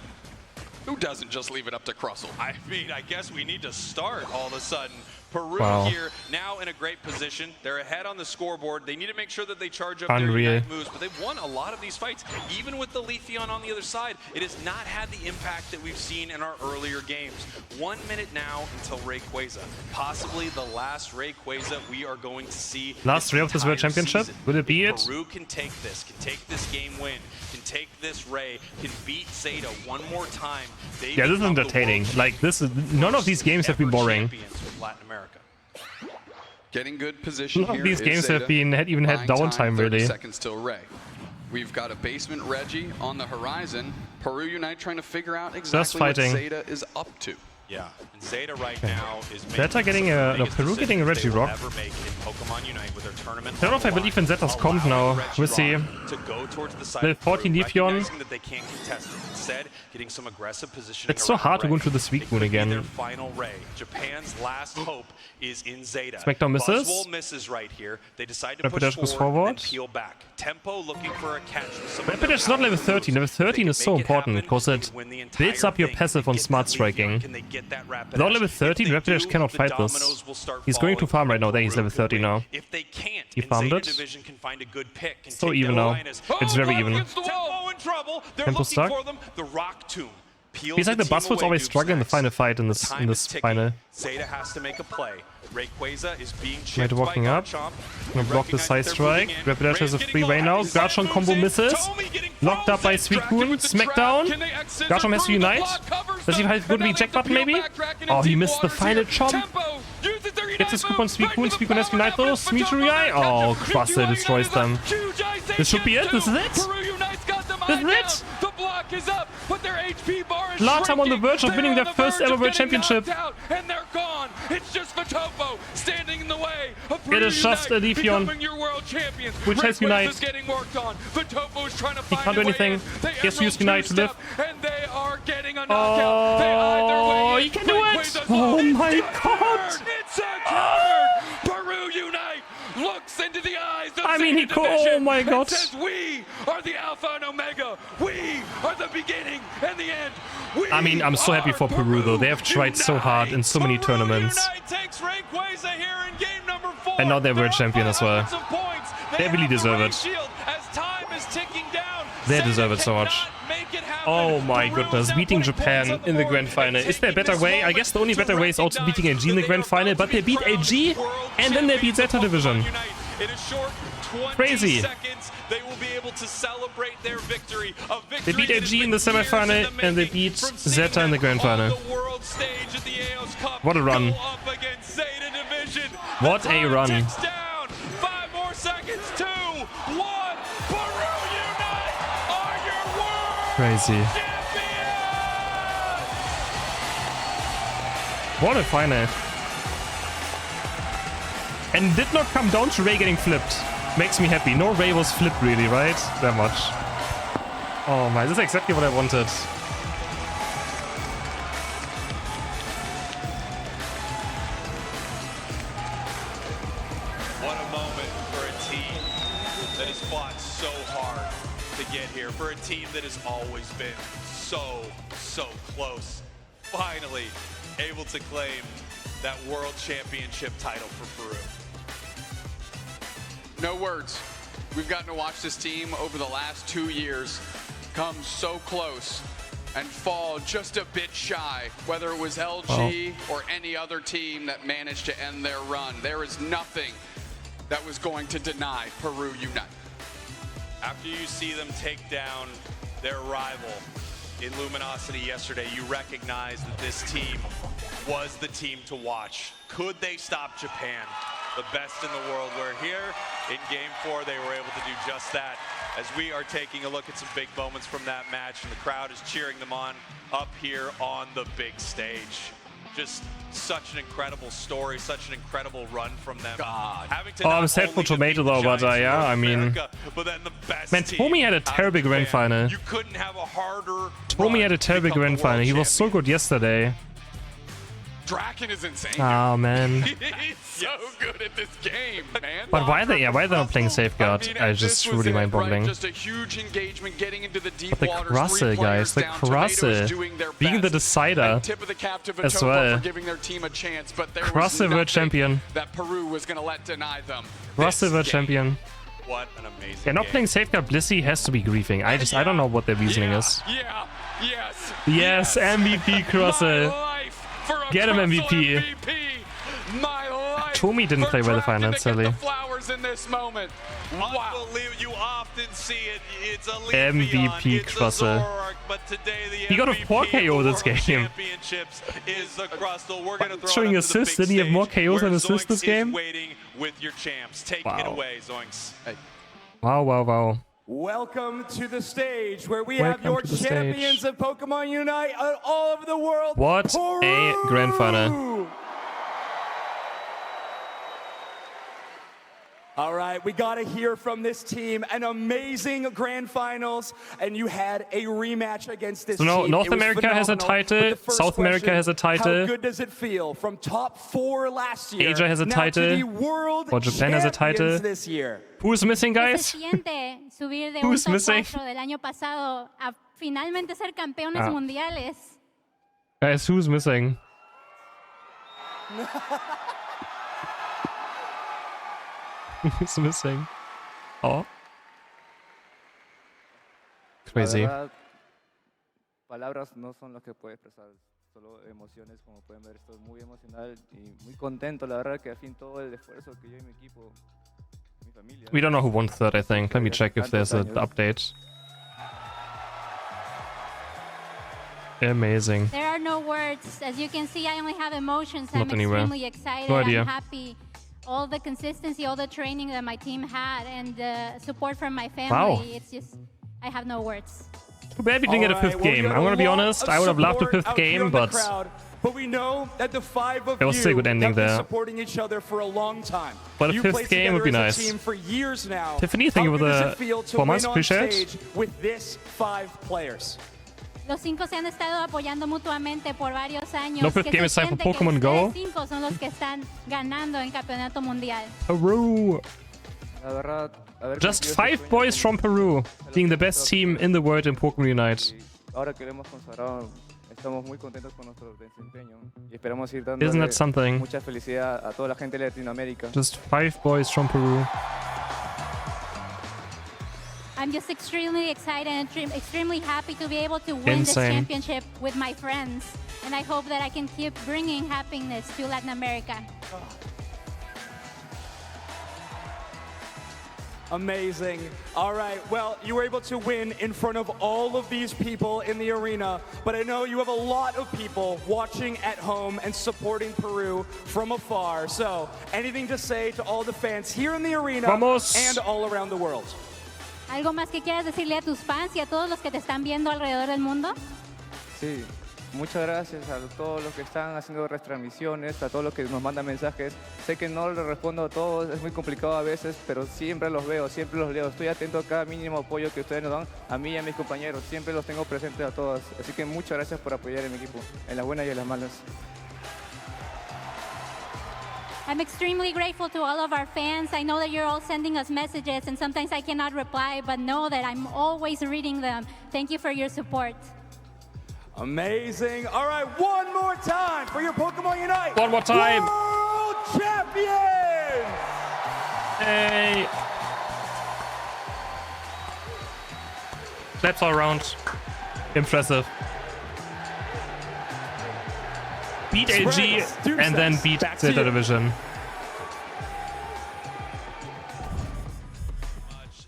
Who doesn't just leave it up to Crustle? I mean, I guess we need to start all of a sudden. Peru here now in a great position. They're ahead on the scoreboard. They need to make sure that they charge up their Unite moves, but they've won a lot of these fights. Even with the Leafeon on the other side, it has not had the impact that we've seen in our earlier games. 1 minute now until Rayquaza. Possibly the last Rayquaza we are going to see. Last Ray of this World Championship? Would it be it? Peru can take this game win, can take this Ray, can beat Zeta one more time. Yeah, this is entertaining. Like, this is none of these games have been boring. Latin America. Getting good position None here. of these games have even had downtime, really. Seconds till Ray. We've got a basement Reggie on the horizon. Peru Unite trying to figure out exactly what Zeta is up to. Yeah, and Zeta right now is Zeta getting a Peru getting a Reggie Rock. I don't know if I believe in Zeta's comp now. We'll see. The 14 Leafeon. It's so hard to go into the Suicune again. Japan's last hope is in Zeta. Smackdown misses. Misses right here. They decide to push forward and peel back. Tempo looking for a catch. Rapidash is not level 13. Level 13 is so important because it builds up your passive on smart striking. Without level 13, Rapidash cannot fight this. He's going to farm right now. There, he's level 30 now. He farmed it. So even now. It's very even. Tempo stuck. He's like the Buzzword's always struggling in the final fight in this final. Zeta has to make a play. Rayquaza is being chipped walking up. Gonna block the side strike. Rapidash has a free way now. Garchomp combo misses. Locked up by Suicune. Smackdown. Garchomp has to unite. Does he have good reject button maybe? Oh, he missed the final chomp. Gets a scoop on Suicune. Suicune has to unite though. Smeetery. Oh, Crustle destroys them. This should be it. This is it. This is it. Latam on the verge of winning their first ever World Championship. And they're gone. It's just Vitopo standing in the way of it is just a Leafeon, which has Unite. He can't do anything. He has to use Unite to live. And they are getting a knockout. Oh, he can do it! Oh my god! It's covered. Peru Unite looks into the eyes of he could. Oh my god! Says we are the Alpha and Omega. We are the beginning and the end. I'm so happy for Peru though. They have tried so hard in so many tournaments. And now they're world champion as well. They really deserve it. They deserve it so much. Oh my goodness, beating Japan in the grand final. Is there a better way? I guess the only better way is also beating AG in the grand final, but they beat AG and then they beat Zeta Division. Crazy. They will be able to celebrate their victory. They beat AG in the semi-final and they beat Zeta in the grand final. What a run. What a run. 5 more seconds. 2, 1. Peru Unite are your world crazy. What a final. And did not come down to Ray getting flipped. Makes me happy. No Ray was flipped really, right? That much. Oh my, this is exactly what I wanted. What a moment for a team that has fought so hard to get here. For a team that has always been so close. Finally able to claim that world championship title for Peru. No words. We've gotten to watch this team over the last 2 years come so close and fall just a bit shy, whether it was LG or any other team that managed to end their run. There is nothing that was going to deny Peru Unite. After you see them take down their rival in Luminosity yesterday, you recognize that this team was the team to watch. Could they stop Japan? The best in the world. We're here in Game 4. They were able to do just that. as we are taking a look at some big moments from that match, and the crowd is cheering them on up here on the big stage. Just such an incredible story, such an incredible run from them. I'm sad for Tomato though, but yeah, I mean, man, Tommy had a terrible grand final. You couldn't have a harder. Tommy had a terrible grand final. He was so good yesterday. Draken is insane. Oh man. He's so good at this game, man. But why are they not playing Safeguard? I just really mind-boggling. Just a huge engagement getting into the deep But the CrisHeroes guys, the CrisHeroes being the decider as well. CrisHeroes world champion. That Peru was going to let deny them. CrisHeroes world champion. What an amazing Yeah, not game. playing Safeguard Blissey has to be griefing. I don't know what their reasoning is. Yes, MVP CrisHeroes. Get him MVP. Tommy didn't play well the final, sadly. You often see it. It's a MVP CrisHeroes. He got a 4 KO this game. Showing assists, didn't he have more KOs than assists this game? Wow. Welcome to the stage where we have your champions of Pokemon Unite all over the world. What a grand final. All right, we got to hear from this team. An amazing grand finals, and you had a rematch against this team. So North America has a title, South America has a title. How good does it feel from top 4 last year? Asia has a title, or Japan has a title. This year. Who's missing, guys? Who's missing? Guys, who's missing? Who's missing? Oh. Crazy. Verdad, palabras no son lo que puede expresar, solo emociones. Como pueden ver, estoy muy emocional y muy contento. La verdad que al fin todo el esfuerzo que yo y mi equipo, mi familia. We don't know who won third, I think. Let me check if there's an update. Amazing. There are no words. As you can see, I only have emotions. I'm anywhere. extremely excited. No idea. I'm happy. All the consistency, all the training that my team had, and the support from my family. Wow. It's just, I have no words. Too bad we didn't get a 5th game. I'm gonna be honest, I would have loved a 5th game, but we know that the 5 of there was still a good ending there. Supporting each other for a long time. But a 5th game would be nice. For years now. Tiffany, thank you for the 4 months. Appreciate it. With this 5 players. Los 5 se han estado apoyando mutuamente por varios años. No 5th game is time for Pokemon Go. 5 son los que están ganando en campeonato mundial. Peru. La verdad, Just 5 boys from Peru, being the best team in the world in Pokemon Unite. Ahora que lo hemos consagrado, estamos muy contentos con nuestro desempeño y esperamos ir dando Isn't that something? mucha felicidad a toda la gente de Latinoamérica. Just 5 boys from Peru. I'm just extremely excited and extremely happy to be able to win this Insane. championship with my friends. And I hope that I can keep bringing happiness to Latin America. Amazing. All right, well, you were able to win in front of all of these people in the arena, but I know you have a lot of people watching at home and supporting Peru from afar. So, anything to say to all the fans here in the arena Vamos. and all around the world? ¿Algo más que quieras decirle a tus fans y a todos los que te están viendo alrededor del mundo? Sí, muchas gracias a todos los que están haciendo retransmisiones, a todos los que nos mandan mensajes. Sé que no les respondo a todos, es muy complicado a veces, pero siempre los veo, siempre los leo. Estoy atento a cada mínimo apoyo que ustedes nos dan, a mí y a mis compañeros. Siempre los tengo presentes a todos. Así que muchas gracias por apoyar a mi equipo, en las buenas y en las malas. I'm extremely grateful to all of our fans. I know that you're all sending us messages and sometimes I cannot reply, but know that I'm always reading them. Thank you for your support. Amazing. All right, one more time for your Pokemon Unite. One more time. World champions. Hey. Claps all around. Impressive. Beat LG and then beat Zeta Division.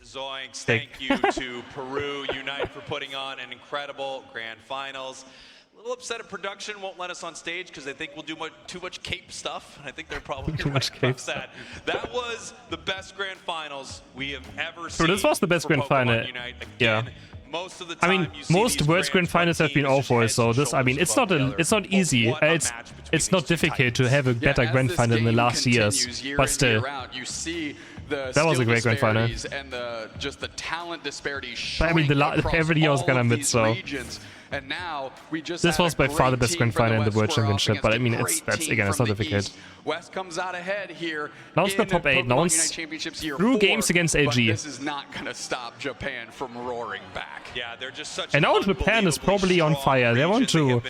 Zoinks, thank you to Peru Unite for putting on an incredible grand finals. little upset at production won't let us on stage because they think we'll do too much cape stuff. And I think they're probably too much cape stuff. That was the best grand finals we have ever So seen. this was the best grand final. Again, most of the time, I mean, most worst grand finals have been awful, so this, I mean, it's not easy. It's not difficult to have a better grand final in the last years, but still. That was a great grand final. And just the talent disparity. But I mean, every year was gonna admit so. And now we just this was by far the best grand final in the World Championship, but I mean, that's not difficult. West comes out ahead here. Now it's the top 8. Now it's through games against AG. This is not going to stop Japan from roaring back. Yeah, they're just such. And now Japan is probably on fire. They want to.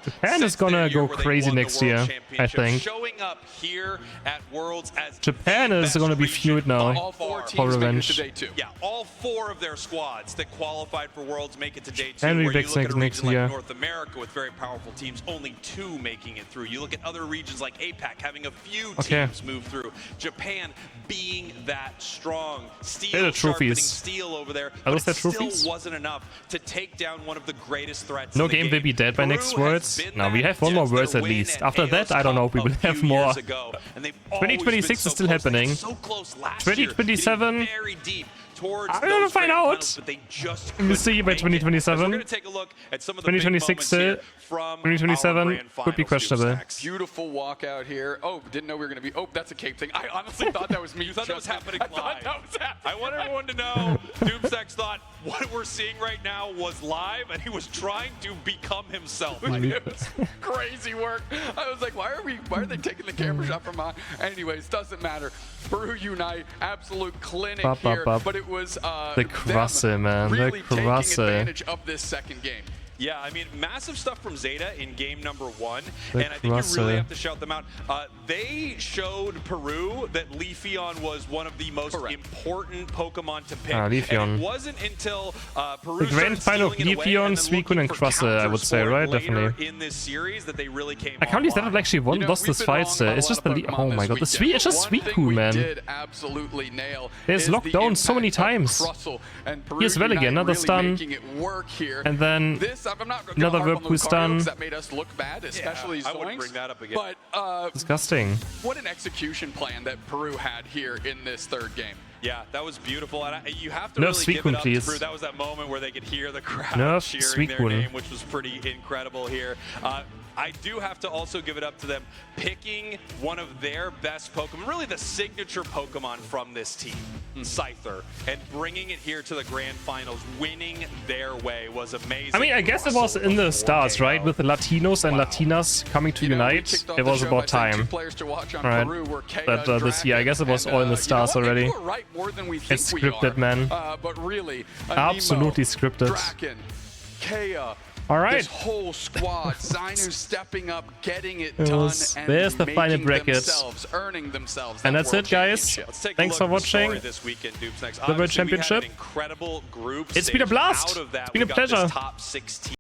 Japan is gonna go crazy next year, I think. Showing up here at Worlds as Japan is gonna be feud now for revenge. Yeah, all 4 of their squads that qualified for Worlds make it to day 2. And we where you back look at a next region year. like North America with very powerful teams, only 2 making it through. You look at other regions like APAC having a few teams move through. Japan being that strong. Steel sharpening steel over there. Are those but their it trophies? still wasn't enough to take down one of the greatest threats. No in the game will be dead by Peru next Worlds. has been Now we that have one more just Worlds their at win least. at After AOS that, I don't know if we Cup will a have few more. years ago, and they've always 2026 been is so still close. They were happening. so close last year, 2027. getting very deep towards I'm gonna those find grand out. finals, but they just We'll see by couldn't make it. 2027. We're gonna take a look at some of the big 2026 moments here from 2027 our grand could be finals, questionable. Doomstacks. Beautiful walkout here. Oh, didn't know we were going to be. Oh, that's a cape thing. I honestly thought that was me. You thought that was happening I thought live. that was happening. I want everyone to know Doomstacks thought what we're seeing right now was live, and he was trying to become himself. Like, it was crazy work. I was like, why are they taking the camera shot from mine? Anyways, doesn't matter. Peru Unite, absolute clinic here, but it was the Krasse, man, really the Krasse. taking advantage of this second game. Yeah, I mean, massive stuff from Zeta in game number 1, The and I think you really Krasse. have to shout them out. They showed Peru that Leafeon was one of the most important Pokemon to pick. And Leafeon. it wasn't until Peru The grand final of Leafeon, Suicune, and Krasse, I would say, right? Definitely. In this series that they really came I can't believe that I've actually lost this fight still. It's just the oh my god, it's just Suicune, man. There's locked down so many times. Here's well again, another stun, and then another Whirlpool stun. That made us look bad, especially I wouldn't Zoinks. bring that up again. But Disgusting. what an execution plan that Peru had here in this third game. Yeah, that was beautiful, and you have to Nerf really give Suicune, it up to please. Peru. That was that moment where they could hear the crowd Nerf cheering their Suicune. name, which was pretty incredible here. I do have to also give it up to them picking one of their best Pokemon, really the signature Pokemon from this team, Scyther, and bringing it here to the grand finals, winning their way was amazing. I mean, I guess it was in the stars, right? With the Latinos and Latinas coming to unite, it was about time. Alright, but this year, I guess it was all in the stars already. It's scripted, man. But really, Absolutely scripted. Alright. This whole squad, Zainu stepping up, getting it done, and there's the final bracket. earning themselves. And that's it, guys. Thanks for watching This weekend, the World Championship. incredible group. It's been a blast. It's been a pleasure. Top 16.